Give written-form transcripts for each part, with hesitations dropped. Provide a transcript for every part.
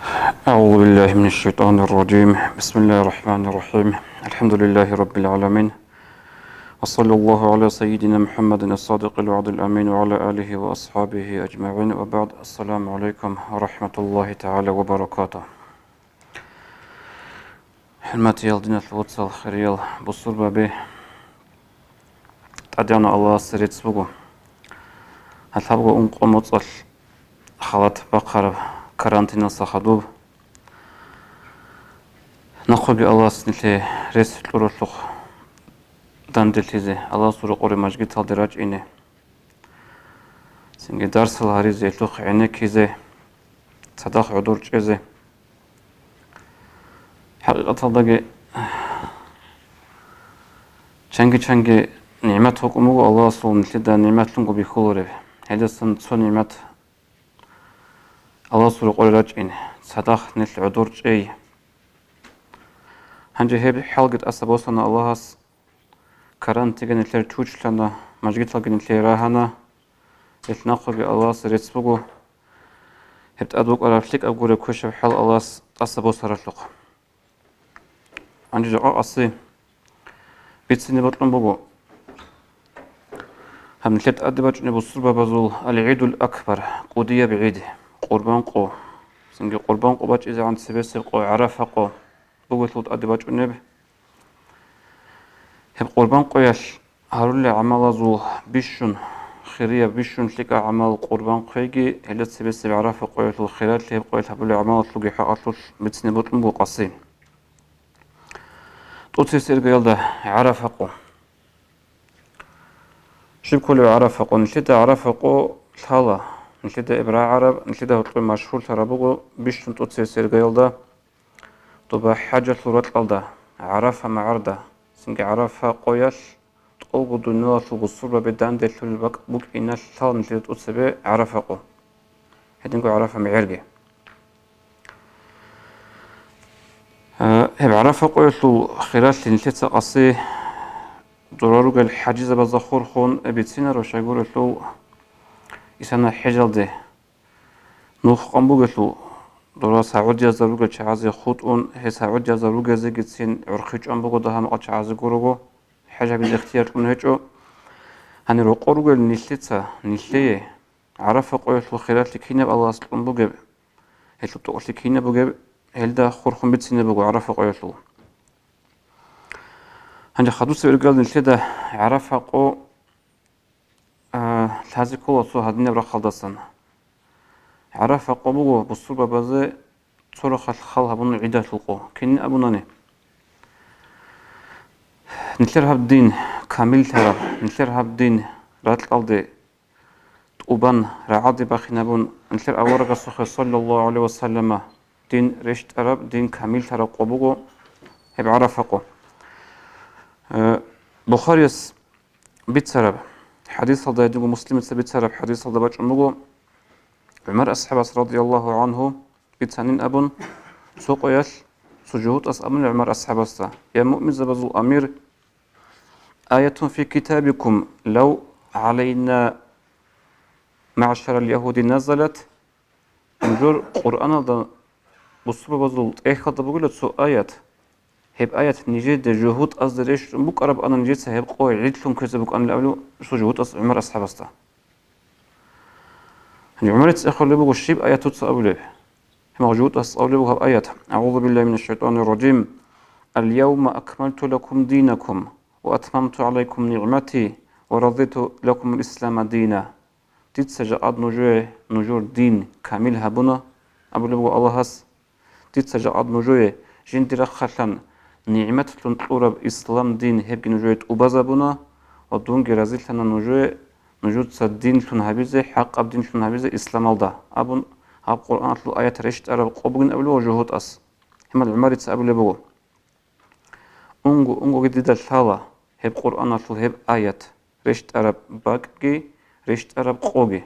أعوذ بالله من الشيطان الرجيم. بسم الله الرحمن الرحيم. الحمد لله رب العالمين، وصلى الله على سيدنا محمد الصادق الوعد الأمين وعلى آله وأصحابه أجمعين، وبعد. السلام عليكم ورحمة الله تعالى وبركاته. حرمتي يالدين الواتسال خيريال بصور بابي تعدينا الله سريت سبقو هتلبقو أنقو مطل خلط بقر كارانتينا صخدوب نخو بي الله سنتي ريس لورلوخ داندلتيزي الله سورة قوري مجگي تالدراج إني سنگي درس الهاريزي لوخ عيني كيزي صداق عدور جيزي حقيقة داگي چنگي نعمت حكمو الله سول نتلدا نعمت لنگو بيخولوري هيدسن سو نعمت الله سورة قوري راج إني صداق نتل عدور جي هنجي هيب حلقة أسابوسنا الله كارانتيغن نتلر چوچلنا مجگيتلغن نتلر راهانا نتناقو بي الله سريتسبوغو هبت أدوك أرافليك أبغوري كوشب حل الله أسابوس رفلق هنجي جاء أصي بيتسيني بطلن بوغو هم نتلت أدباج نبصر بابزول العيد الأكبر قودية بعيد قربان قو سنجي قربان قو باج إذا عن سبيسي قو عرفة قو بوغو تلوت أدباج نبه هب قربان قويش هارولي عمال زول بيشون خيرية بيشون لك عمال قربان قويجي هلت سبيسي بعرفة قويت الخيرات اللي هب قويت هبولي عمال تلقي حقاطلوش بتسني بطلن بو قصين توتسي سيرقيال ده عرفة قو شب كله عرفة قو نشيدا عرفة قو الحالة نشيدا إبراء عرب نشيدا هطلقي مشهور ترابوغو بيشون توتسي سيرقيال ده طبع حاجة لورات الده عرفة معرده سنجي عرفة قويش تقوغو دونيلا تلغو الصورة بدان دي تلبك بوك إنا الثال نتلي تقصبه عرفة قو هيدنقو عرفة معيرجي هب عرفة قويش خلال نتلي تقصي دراروغ الحاجزة بزخور خون بيتسينا روشا يقول له إسانا حجل دي نوخ قنبوغ له دورا سعود يزاروغ الشعازي خوتون هي سعود يزاروغ زي جتسين عرخيج أنبوغ ده هم قشعازي قروغو حاجة بالاختيار من هجو هني رقوروغ النشلتة نشلية عرفة قويش الخيرات لكينا بالله سلطان بوغب هلو تقول لكينا بوغب هل ده خورخون بيتسينا بوغو عرفة قويش له هنجا خدوس برقال نشلده عرفة قو لازي كولا سو هدين برا خلدسان عرفة قو بوغو بصور بازي صورة خال هبون عيدة القو كين أبوناني نتلر هاب دين كامل ترى نتلر هاب دين رات الأرض تقوبان رعادي باخي نبون نتلر أورق الصخر صلى الله عليه وسلم دين رشت أرب دين كامل ترى قبوغو هب عرفة قو بخاريس بيت سرب حديث هذا يدوغو مسلم بيت سرب حديث هذا باج أموغو عمر أصحاب رضي الله عنه بيت سنين أبون سوق يش سجود أمن عمر أصحاب يا مؤمن زبزو أمير آية في كتابكم لو علينا معشر اليهود نزلت نجور قرآن هذا بصوب بزول إخوة بقول سو آيات هب آيات نجد جهود أصدريش بقرب أنا نجد سهب قوي عيدلهم كذا بق أنا لأولو سو جهود عمر أصحاب يعني عمر تأخر لبقوا الشيب آيات تسأولي موجود أصلي بها آيات أعوذ بالله من الشيطان الرجيم اليوم أكملت لكم دينكم وأتممت عليكم نعمتي ورضيت لكم الإسلام دينا تتسجأد نجور دين كامل هبنا أبو الله هس تتسجأد نجور جندر خشن نعمت تنطور إسلام دين هبج نجور أبزبنا ودون جرازيل لنا نجور صدين تنهبيزه حق أبدين تنهبيزه إسلام الله أبون هاب قرآن تلو آيات رشت أرب قبقن أبلو وجهود أس هم العمارة أبلو بغو أنغو جديد الثالة هب قرآن تلو هب آيات رشت أرب باقي رشت أرب قوغي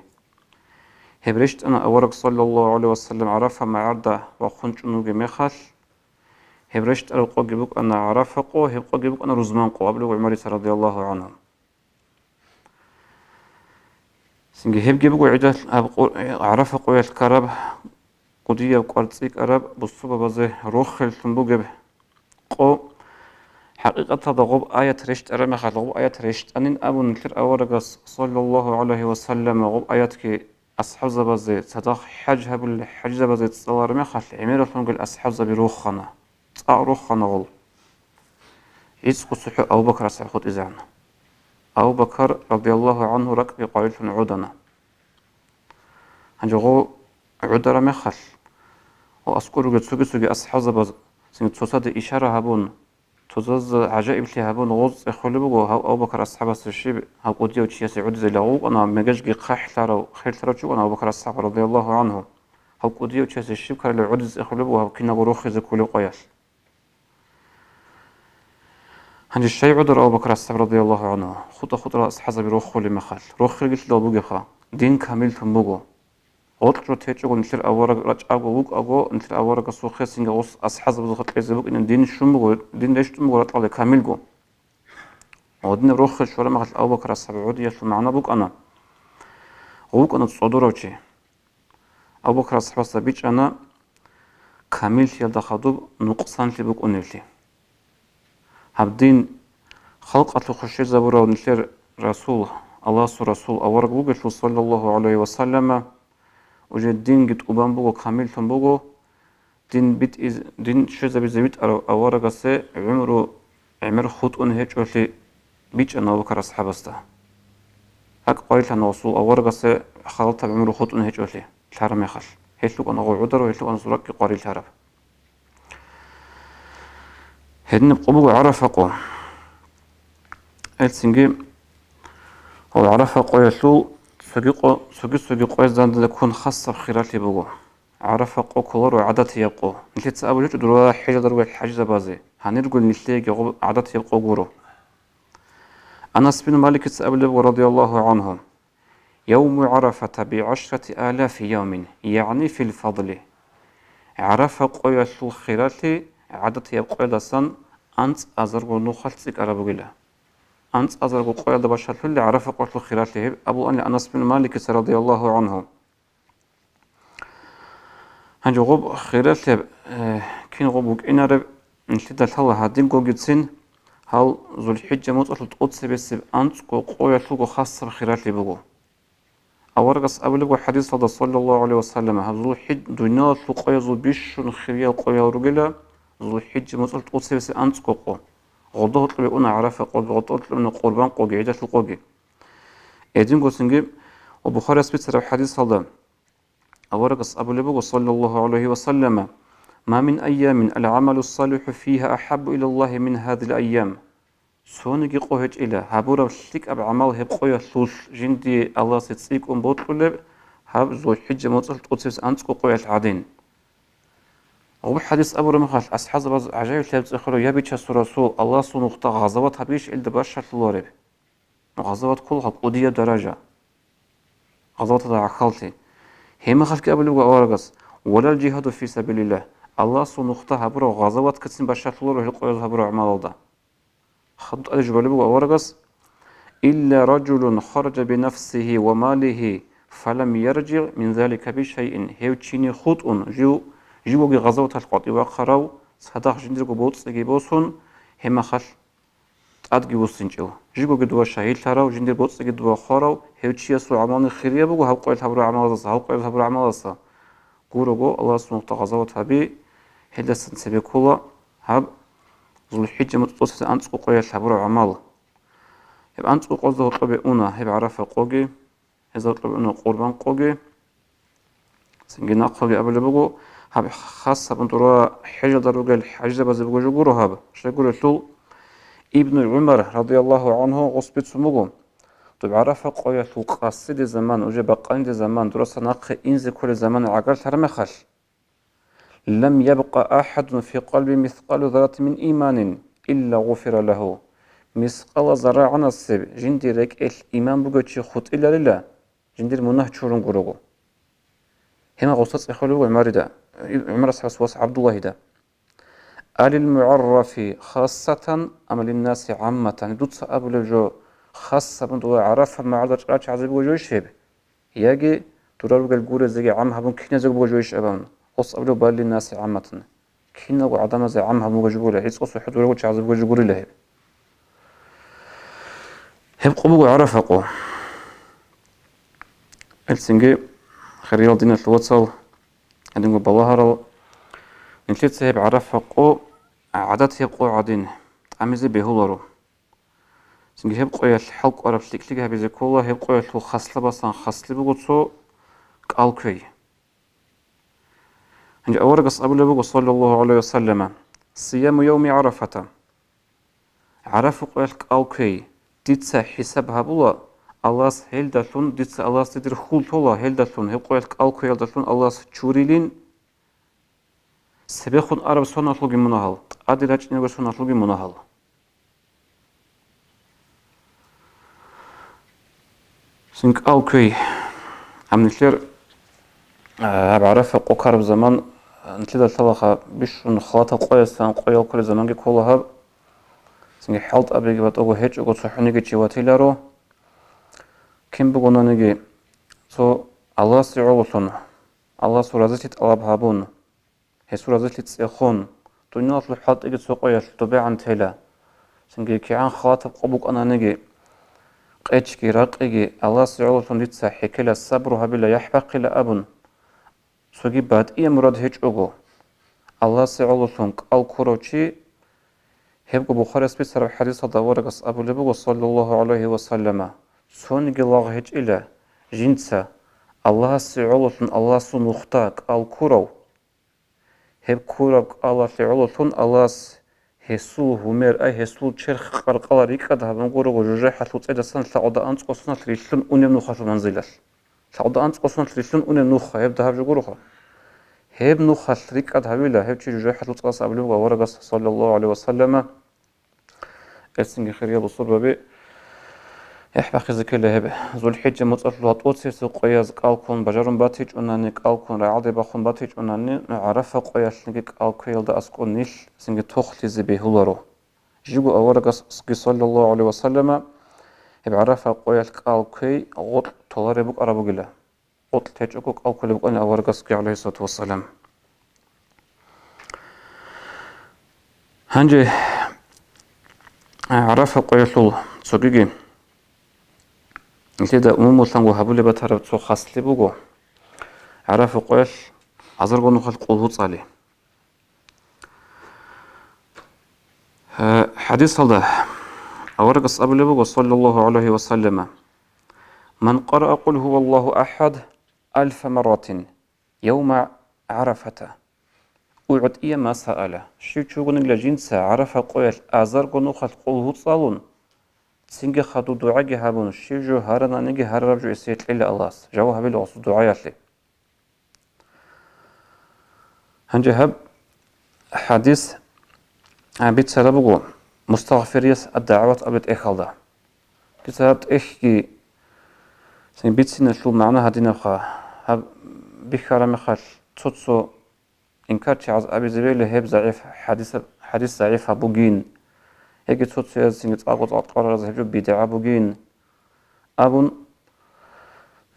هب رشت أنا أورق صلى الله عليه وسلم عرفها معارضة وخنش نوغي مخال هب رشت أرب قوغي بك أنا عرفها قو هب قوغي بك أنا رزمان قو أبلو عمارة رضي الله عنهم سنجي هب جيبو عدة عرفة قوية الكرب قدية وقرصيك أرب بالصبة بزه روخل ثنبوجب قو حقيقة ضغوب آية رشت أرمي خلغوب آية رشت أنين أبو نكر أورقص صلى الله عليه وسلم غوب آيات كي أصحاب زبزي صدق حج هبل حج زبزي تصور مخل عميرة ثنقل أصحاب زبي روخنا روخنا غل يسقو صحو أبو بكر سعخوت إزعنا أبو بكر رضي الله عنه ركب قائل عودنا هنجو عودر مخل وأذكر قد سوقي أصحاب زبز سنت تصاد إشارة هبون تزز عجائب لي هبون غوز خلبو هاو أبو بكر أصحاب الشيب هاو قديو تشي سعود زي لغو أنا مجاش جي خيل ترى شو أنا أبو بكر الصحابة رضي الله عنه هاو قديو تشي الشيب كار لعود خلبو هاو كنا غروخ زي كل قياس هنج الشيء عذر أبو بكر الصحابة رضي الله عنه خطة أصحاب بروخ خل مخال روخ قلت له أبو خا دين كامل تنبوغو غوت تيجو نتر أورق رج أبوك أبو نتر أورق سوخ سينغوس أصحاب بزخت كذبوك إن دين شو دين ليش تنبوغو طالع كامل جو ودين روخ شورا مخال أبو بكر الصحابة عودي يسمع معنا بوك أنا غوك أنا تصدره وشي أبو بكر الصحابة بيج أنا كامل يلدا خدوب نقصان تبوك أنيلتي هبدين خلق أتلو خشي زبورا ونتر رسول الله رسول أورق بوك صلى الله عليه وسلم وجد دين قد أبان بوغو كامل تنبوغو دين بيت إز دين شزا بيت أورغا سي عمر خط هيج ولي بيج أنا أبو بكر أصحاب استا هك قايل أنا وصول أورغا سي خلطة بعمر خط هيج ولي الحرم يخل هيتلوك أنا غو عدر وهيتلوك أنا زرق قاري الحرم هدن بقبوغو عرفقو السنجي هو عرفقو يسلو سوقي قويزان لكون خاصة بخيراتي بوغو عرفقو كولر وعادات يبقو نتلي تسأبو جوج دروا حاجة دروا حاجة بازي هنرجو نتلي عادات يبقو غورو أنس بن مالك تسأبو رضي الله عنه يوم عرفة ب10 آلاف يوم يعني في الفضل عرفقو يسلو خيراتي عادات يبقو لسان أنت أزرغو نخلصك أرابوغيلا أنت أزرغو قويل دباشات اللي عرفقو يسلو خيراتي أبو أنس بن مالك رضي الله عنه هنجو غوب خيرات كين غوبوك إنا رب نشتد الحلا هادين قو جدسين هاو ذو الحجة موت القدس بس أنت قو يطلقو خاصة بخيرات لبغو أورقص أبلغو حديث صلى الله عليه وسلم هاو ذو الحج دنيا تلقو يزو بيش خيريا قو يورجلا ذو الحجة موت القدس بس أنت قو غضوه طلبي أنا عرفة غضوه طلبي أنا قربان قو جيدة تلقوجي إدين قو سنجيب وبخاري سبيت حديث صلى أورقص أبلغو صلى الله عليه وسلم ما من أيام العمل الصالح فيها أحب إلى الله من هذه الأيام سونجي قوهج إلى هابورا بشتك أب عمل هب قوية ثلث جندي الله ستسيك بوطلب هاب ذو الحجة موصل تقصيص أنتكو قوية العادين وب حديث أبو رمخال أصحاب بعض عجائب تلبس أخرى يبي تشسر رسول الله سنقطة غزوات هبيش إلى بشر الله غزوات كلها قضية درجة غزوات عقلتي هما خلق أبلغ أورغس ولا الجهاد في سبيل الله الله سنقطة هبرو غزوات كتسن بشر الله القوية هبرو عمال ده خد أجبل بو أورغس إلا رجل خرج بنفسه وماله فلم يرجع من ذلك بشيء هيو تشيني خطء جيوغي غزوة القطي وقراو صدق جندرقو بوتس جيبوسون هما خل تأدقي وسنجو جيوغي دوا شهيد تراو جندر بوتس جدوا خراو هيو تشيسو عمان خيريا بو هاو قويل هبرو عمال دسا هاو قويل هبرو عمال دسا قورو الله سبحانه غزوة هبي هيدا سنسبي كولا هب ذو الحجة متوسط أنتسكو قوية هبرو عمال هب أنتسكو قوزه طبي أونا هب عرفة قوغي هزا طبي أونا قربان قوغي سنجينا قوغي أبل بغو هب خاصة بنتورا حجة دروغي الحجة بزبغو جغورو هب شاكولو شو ابن عمر رضي الله عنه غصبت سموغو طب عرفة قوية قصيد زمان وجه بقان دي زمان دراسة ناقي إنزي كل زمان عقل ترمخل لم يبقى أحد في قلبي مثقال ذرة من إيمان إلا غفر له مثقال ذرة نصب جندي رك الإيمان بقتش خط إلا لله جندي المناه تشورن قرقو هنا غصص إخوالو عمر دا عمر سحوس عبد الله دا آل المعرف خاصة أمل الناس عامة دوتس أبو لجو خاصة بندو عرفها مع عدد راج عزيب وجوش هب ياجي ترارو الجورة زي عام هبون كنا زي وجوش أبان أصابلو بالي الناس عامة كنا وعدم زي عمها موجوله هيس أصو حد ولا وجه عزب وجه له هب قبو عرفقو السنجي خريرة دينا الواتساب عندنا بظاهر نشيت سهب عرفقو عادات يبقو عادين عمزي بهولارو سنجي هبقو الحلق ورب شليك هبزي كولا هبقو يلو خصلة بسان خصلة بغوتو قالكوي هنجي أورقص أبو لبغو صلى الله عليه وسلم صيام يوم عرفة عرفقو القالكوي ديتسا حسابها بولا الله هل دلون ديتسا الله تدير خول تولا هل دلون هبقو القالكوي هل دلون الله تشوريلين سبخون عرب سون أطلقي مناهل أدراج نيجو سون أطلقي مناهل سنك أوكي عم نشير بعرف قكر بزمان نتلد الطبقة بيش نخاطة قويسان قوي كل زمان كلها سنك حالت أبيك بتوجه هيج وقت صحني كي تشواتيلارو كم بقولنا نيجي تو الله سيعولون الله سورزت ألعاب هابون هي سورزت تسيخون توني أطلع حالت إجت سوقيا تبيع عن تلا سنك كي عن خاطب قبوك أنا نيجي قيتشكي راقيجي الله سيعولون ديتسا حكيلا الصبر هبلا يحبق إلى أبن سوغي بعد إيه مراد هيج أجو الله سيعولون قال كروتشي هبقو بخاري سبيسر حديث دورقس أبو لبغو صلى الله عليه وسلم سونجي الله هيج إلى جنسا الله سيعولون الله سنختاك قال كرو هب كرو الله سيعولون الله هسول همير أي هسول شرخ قرقلا ريكا ده بنقول وجوجي حتلو تيدا سن سعودة أنت قصنا تريشلون أنيم نوخا في منزلش سعودة أنت قصنا تريشلون أنيم نوخا هب ده بجوجوخا هب نوخا ريكا ده بيلا هب شي جوجي حتلو تقص أبلوغا ورقص صلى الله عليه وسلم السنجي خيريا بصور بي يحبا خزك الله هب ذو الحجة متصلوا طوتسي سقياز قالكون بجرم باتيج أناني قالكون رعادي باخون باتيج أناني عرفة قياش نجي قالكو يلدا أسكون نيش سنجي توختي زبي هولارو جيجو أورقس صلى الله عليه وسلم هب عرفة قياش قالكوي غط طلاري بك أرابو قلا غط تيجوكو قالكو لبك أنا أورقس عليه الصلاة والسلام هنجي عرفة قياش سوكيجي نتيدا أمم وثنغو هبولي بتهرب تسو خاص لبوغو عرف قويش عزرغو نخل قلوط عليه حديث هذا أورقص أبو لبوغو صلى الله عليه وسلم من قرأ قل هو الله أحد 1000 مرة يوم عرفة أعد إيا ما سأله شو تشوغن لجنسة عرف قويش أزرغو نخل قلوط صالون سنجي خدو دعاء هابون شيجو هارنا نجي هارب جو يسيت إلا الله جو هبل وصو دعاء لي هنجي هب حديث بيت سلبو مستغفريس الدعوات أبيت إخالدا كتابت إخي سن بيت سنة شو معنا هدينا خا هب بخارة مخال تطسو إنكار تعز أبي زبيل هب ضعيف حديث ضعيف هبوغين هيك تطسو يزين تقاقط أطقار رزهجو بدعا بوغين أبون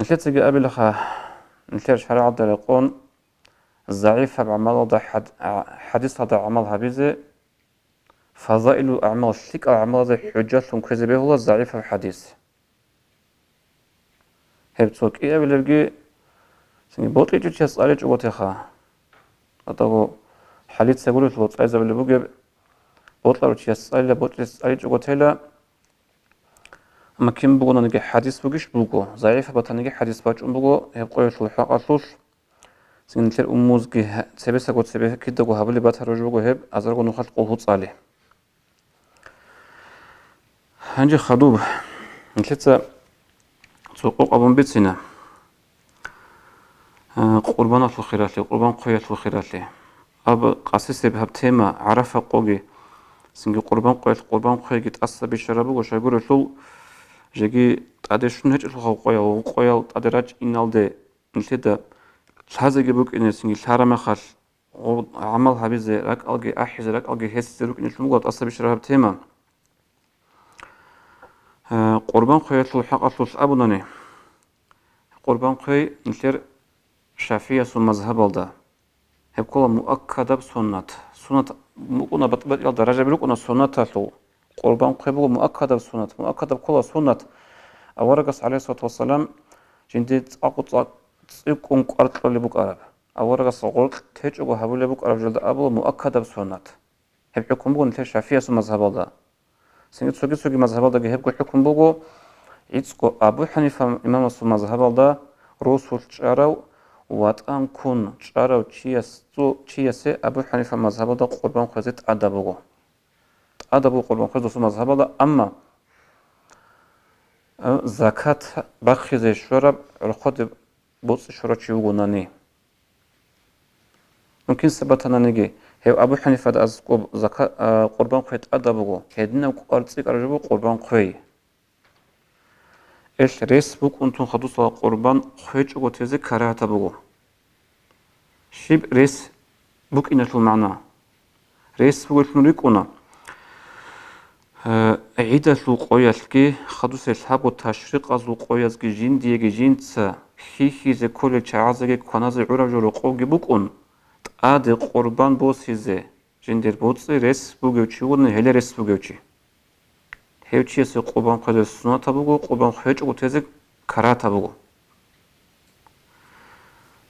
نشلت سيجي أبي لخا نشلت شرع الدلقون الضعيف بعمل هذا حديث هذا عمل هبيزة فضائل أعمال شيك أعمال ذي حجات كذبه هو الضعيف الحديث هبتوك إيه بلغي سني بوطي جوتي أسألي جوتي خا أتاو حاليت سيقولوا الوطي إذا بلغي بوطلع جوتي أسألي بوطي أسألي جوتي لا أما كم بقولنا نجي حديث بقيش بلغو ضعيف بطنجي حديث باج بلغو يبقى يشلو حق أصوص سنتر أموز جه سبسة قد سبسة كده جو هبلي باتر رجوع هب أزرق نخل قلوط عليه هنجي خدوب نتلتا سوق أبون بيتنا قربانات الخيرات لي قربان قوية الخيرات لي أب قاسيس بهب تيما عرف قوي سنجي قربان قوية جت أصلا بيشربوا وشايقول الثول جيجي تعديشون هج الخو قوية تعديراج إنالده نتلتا هذا جبوك إن سنجي شهر مخال عمل هبيزة لك ألقي أحيز لك ألقي هس زروك إن شلون أصلا بيشرب تيما قربان قوي الحق أطلس أبوناني قربان قوي نشر شافية سو مذهب الدا هب كل مؤكد بسنة سنة مكونا بطبط يلا درجة بلوكونا سنة لو قربان قبو مؤكد بسنة مؤكد بكل سنة أورقس عليه الصلاة والسلام جندي أقط تسيكون قرط اللي بوك أرب أورقس قرط تيجو هبول بوك أرب جلد أبو مؤكد بسنة هب حكم بو نتيجة شافية سو مذهب الله سنجد سوغي مذهب الله هب حكم بو يتسكو أبو حنيفة إمام سو مذهب الله روسول تشارو واتقان كون تشارو تشيسي أبو حنيفة مذهب الله قربان خزيت أدبو قربان خزيت سو مذهب الله أما زكاة بخيز شرب رخد بوص شرب شيوغوناني ممكن سبتنا نجي هو أبو حنيفة از زكاة قربان خيت أدبو هدنا قرصي قرجبو قربان خوي إيش ريس بوك أنتم خدوس قربان خيج وتزي كراهة بوغو شيب ريس بوك إنش المعنى ريس بوك نريكونا عيدة القويسكي خدوس الحب والتشريق از القويسكي جين ديجي جينتسا خيخي زي كل تعازي كونازي عرج القوغي بوكون تقاد قربان بوسيزي جندير بوتسي ريس بوغيوشي ون هلي ريس بوغيوشي هيوشيس قربان قدر سنة تبوغو قربان خيج وتزي كراهة تبوغو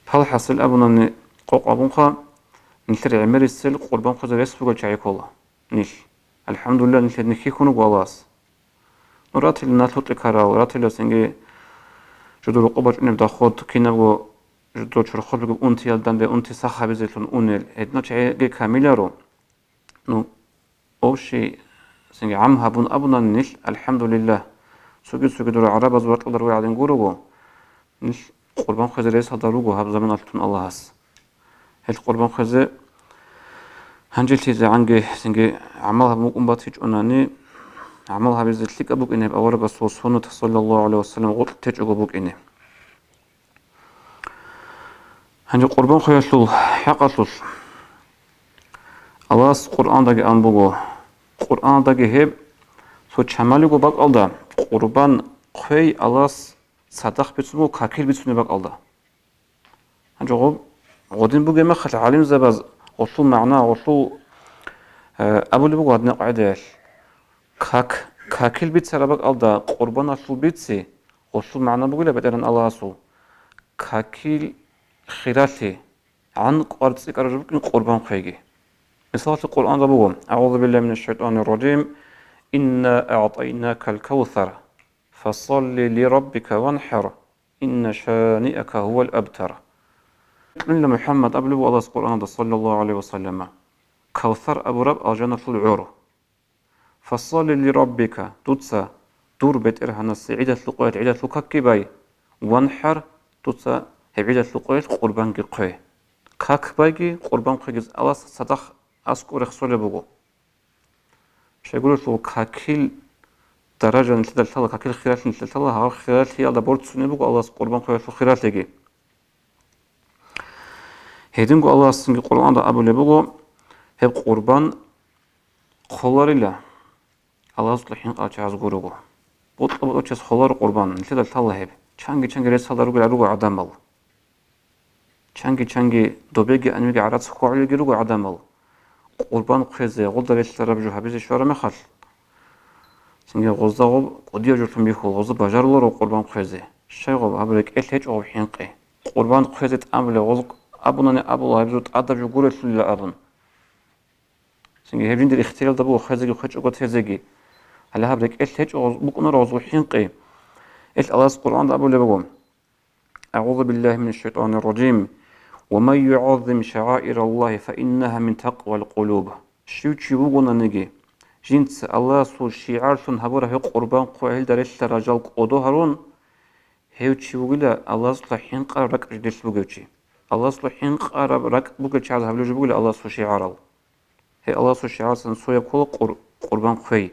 هل حصل أبونا قوق أبونخا نشر عمر السل قربان قدر ريس بوغيوشي عيكولا نيش الحمد لله نشهد نكي كونو غواص نراتي لنا تلوتي كاراو راتي لسنجي جدو رقوبة نبدا خود كينابو جدو شرخود بقى أنتي يلدان بي أنتي صحابي زيتون أونيل هدنا جي كاميلارو نو أوشي سنجي عم هابون أبونا نيش الحمد لله سوغي دور عرب أزوات قدر ويعدين قولوغو نيش قربان خزي ريس هداروغو هاب زمن ألتون الله هس هل قربان خزي هنجل تيزي عنجي سنجي عملها بمقوم باتيج أناني عملها بزيتليك أبوك إنه بأورق الصوصونة صلى الله عليه وسلم غلط تيج أبوك إنه هنجي قربان خياشلول حقاشلول الله قرآن داقي أنبوغو قرآن داقي هيب سو چماليغو باق ألدا قربان خي الله صدق بيتسنو كاكيل بيتسنو باق ألدا هنجي غودين بوغي مخل عالم زباز غصو معنى غصو أبو اللي بقول هذا قاعدة كاكل بيت سربك ألدا قربان أصل بيتسي غصو معنى بقول بدرن الله أصل كاكل خيراتي عن قرصي كرجبك قربان خيجي مثال القرآن ده بقول أعوذ بالله من الشيطان الرجيم إنا أعطيناك الكوثر فصل لربك وانحر إن شانئك هو الأبتر إلا محمد أبلغ الله القرآن صلى الله عليه وسلم كوثر أبو رب الجنة العور فصل لربك تتسى دور بيت إرهنا عيدة لقويت عيدة لككباي وانحر تتسى عيدة لقويت قربان قوي ككباي قربان قيز الله صدق أسكور خسول بقو مش يقولوا شو كاكيل درجة نتلال تلا كاكيل خيرات نتلال تلا ها خيرات هي على بورد سنة بقو الله قربان قوي شو خيرات لقي هيدنقو الله سنجي قرآن دا أبو لبقو هب قربان قولاري لا الله صلحين قاچ از غورغو بوط چس خولار قربان نتلال تلا هب چانگي رسالارو غلارو عدم بال چانگي دوبيگي انميگي عرات خوعلي غيرو عدم بال قربان خزه غولدر رسالار بجو حبيز شوره مخال سنجي غوزاغو قديو جورتم بيخو غوز باجارلارو قربان خزه شيغو ابرك الهج او حينقي قربان خزه تعمل غوز أبونا أبو الله بزوت أدب جوجور الفل أبون سنجي هبجين دي الاختيار دبو خزجي خش أقط هزجي هلا هبرك إيش هج أو بكون رازو حينقي إيش الله القرآن دبو لبقوم أعوذ بالله من الشيطان الرجيم ومن يعظم شعائر الله فإنها من تقوى القلوب شو تشيبوغونا نجي جنس الله سو شعار سن هبوره هي قربان قوهل درش رجال قدو هرون هيو تشيبوغلا الله صلحين قررك أجدش بوغوشي الله صلحين قرب رك بقول شعار هبلوج بقول الله سو شعار هي الله سو شعار سن سو يقول قربان خوي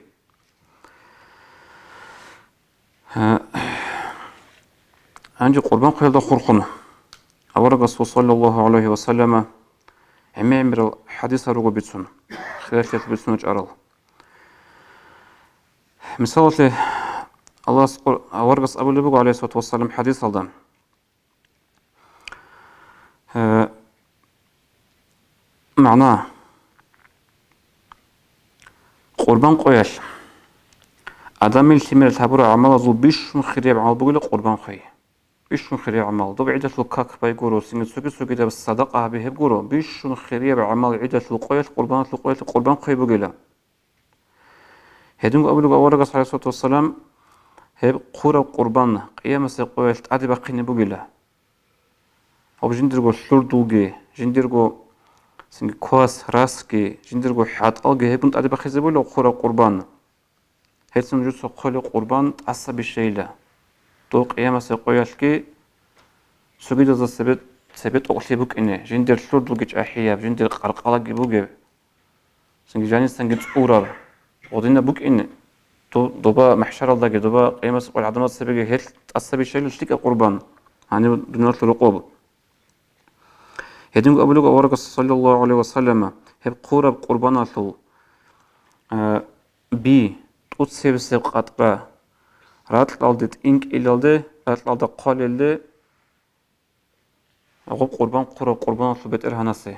عندي قربان خوي ده خرقنا أورق الرسول صلى الله عليه وسلم عمر الحديث رجو بيتسون خلافة بيتسون جارل مثال الله أورق أبو اللي بقول عليه الصلاة والسلام حديث هذا معناه قربان قويش آدم التمر تابور عمل زو بيشون خريب عمل بقول قربان خي بيشون خريب عمل ضب عدة الكاك بيقولوا سنة سوكي ده بالصدقة به بيقولوا بيشون خريب عمل عدة القويش قربان خي بقوله هدوم قبل ورقة صلى الله عليه وسلم هب قورا قربان قيام سقويش تعدي بقيني بقوله أو جندرجو شلردوجي جندرجو سنگ كواس راسكي جندرجو حات ألجي هبنت تعدي بخيزة بقوله قورا قربان هيتسن جو سقول قربان عصبي شيله تو قيام سقويش كي سوغيدا ذا سبت أغلي بوك إنه جندر شلردوجي أحياب جندر قرقالة بوجي سنگ جاني سنگ تقورا ودينا بوك إنه تو دوبا محشر الله دوبا قيام سقول عدمات سبيجي هيت عصبي شيله شتيك قربان يعني بنات الرقوب هدين قبلك أورك صلى الله عليه وسلم هب قرب قربان شو بي تقصي بسيب قطبة راتل aldıt إنك إلالده راتل aldı قال إلده أقول قربان شو بيت إرهانسي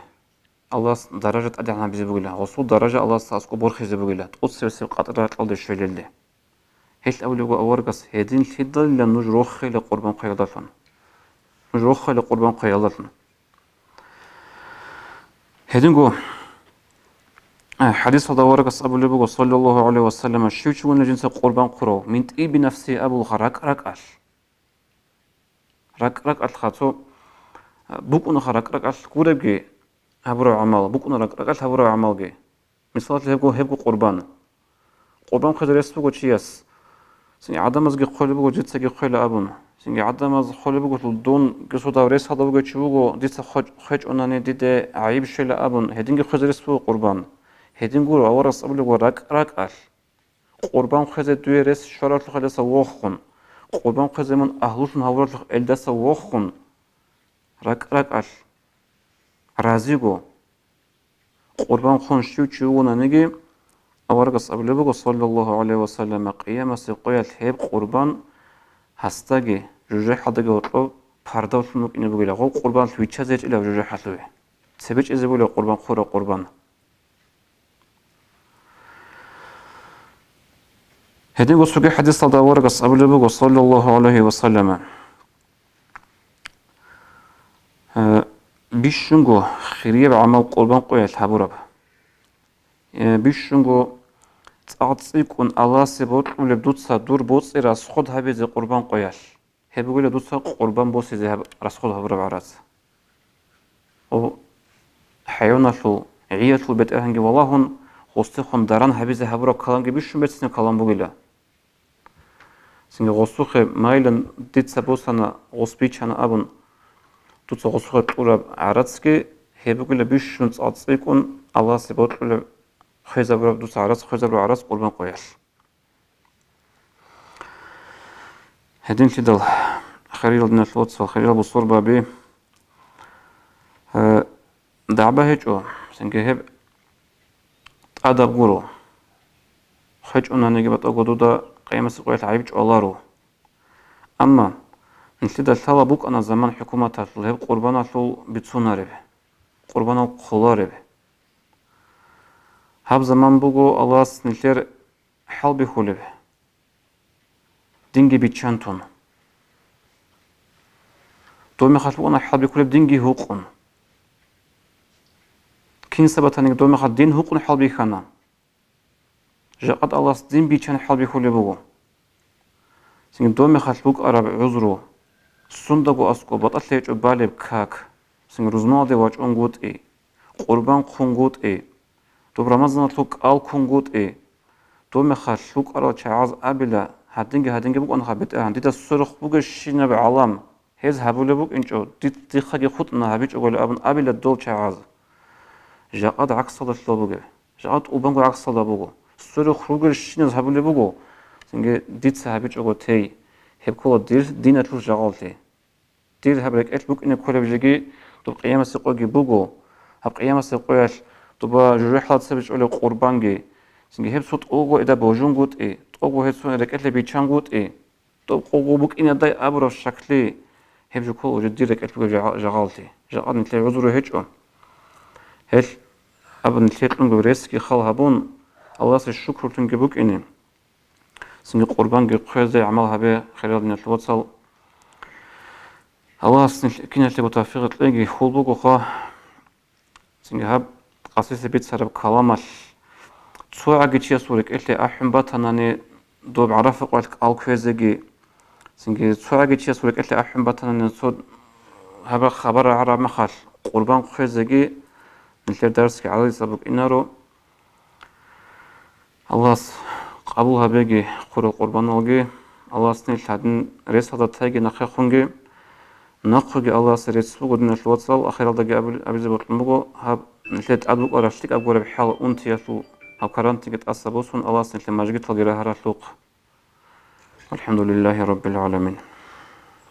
الله درجة أدعنا بيزي بقوله وصول درجة الله سأسكو برخيزي بقوله تقصي بسيب قطبة راتل aldı شوي لله هيش أولك أورك هدين شدة لنج روخي لقربان قيادتنا نج روخي لقربان قيادتنا هدين قو حديث هذا ورقة أبو لبوغ صلى الله عليه وسلم شو جنس قربان قرو من تئي بنفسي أبو رك أش خاطو بوكونا رك أش كوربجي هبرو عمل بوكونا رك أش هبرو عمل جي مثال هبقو قربان خذ رسبوغو تشياس سني عدم أزجي قلبوغو جت سجي قيل أبونا سني عدم أز قلبوغو الدون قصو دوريس هذا بوغو تشوغو ديت خج أناني ديت عيب شيل أبون هدينجي خذ رسبوغو قربان هدين قولوا أورس أبلغ رك أش قربان خزة دويرس شرط خلص وخون قربان خزة من أهلوشن هورت إلدس وخون رك أش رازيغو قربان خون شونا نجي أورس أبلغ صلى الله عليه وسلم قيام سقيا الحب قربان هستاجي جوجي حدقي وطلب باردوشن ممكن يقول قربان في تشازج إلى جوجي حلوه سبج إذا بقول قربان خورا قربان هدين وسوق حديث صلى الله صلى الله عليه وسلم بيشنجو خريب عمل قربان قوي الحبورب بيشنجو تعطيكون الله سبوت ولا بدوت صدور بوس راس خد هبي قربان قويش هبقول دوت قربان بوس ذهب راس خد هبورب عراس او حيونا شو عيال شو بيت أهنجي والله خصتهم داران هبي هبورب كلام بيشون بيتسن كلام بقوله سنجي غصوخي مايلن ديت سبوسانا غصبيتشانا أبن دوت غصوخي قرب عراتسكي هبقول بيشون تعطيكون الله سبوت ولا خيزة برا دوس عراس خيزة برا عراس قربان قويش هدين شدل خريل دنا الفوتس وخريل بصور بابي دعبه هيجو سنجي هب أدب قولو خيج أنا نجيبت أقولو دا قيمة سقوية عيبج أولارو أما نشيد الثلا بوك أنا زمان حكومة الهب قربانا شو بتسونا ربه قربانا قولا ربه هب زمان بوغو الله سنشير حال بخوله دينجي بيتشانتون دومي خاطبو أنا حال بخوله دينجي هوقون كين سبتانيك دومي خاط دين هوقون حال بخانا جاقت الله دين بيتشان حال بخوله بوغو سنگ دومي خاطبوك أراب عذرو سندقو أسكو بطل ليجو بالي بكاك سنگ روزما دي واج أنغوت إي قربان خونغوت إي تو رمضان لوك آل كونغوت إيه تو مخاش لوك أراد شعاز أبلا هدينجي بوك أنا خبيت ديت الصرخ بوك الشينا بعلام هز هبول بوك إنشو ديت خدي خطنا هبيج أقول أبلا دول شعاز جاءت عكس هذا الشلوبوك جاءت أوبانغو عكس هذا بوك الصرخ بوك الشينا هبول بوك سنجي ديت هبيج أقول تي هب كل دين أتلو جعلتي ديت هبلك أتلوك إن كل بيجي تو قيام سقوجي بوكو هب قيام سقويش توبا جوجي حالات سبج أولي قربانجي سنجي هب صوت أوغو إدا بوجونغوت إيه توغو هيتسون إدا كتلي بيتشانغوت إيه توب أوغو بوك إنا داي أبرو الشكلي هب جو كل وجد ديرك أتلو جغالتي جغال نتلي عذرو هيجو هل Abın tletlun göreski halhabun Allah'a şükrün gebuk ini. Singe kurban ge khöze amal habe khilal ne tlotsal. Allah sin kinete bu tawfiq legi hulbu go singe hab qasise bit sarab kalamal. Tsu'a geçiye surek etle ahum batanani dob arafı qalk al khözegi. Singe tsu'a geçiye surek etle ahum batanani so haba khabar ara makhal kurban khözegi nişler derski alayhi sabuk inaro Allah qabul habegi quru qurban olgi Allah sni tadin resada tagi nakha khungi naqgi Allah sres bugudna shwatsal akhiraldagi abiz botlugo hab nişlet aduk arashtik abgore bihal untiyasu akarantiget asabusun Allah sni majgi talgira harasluq Alhamdulillahi rabbil alamin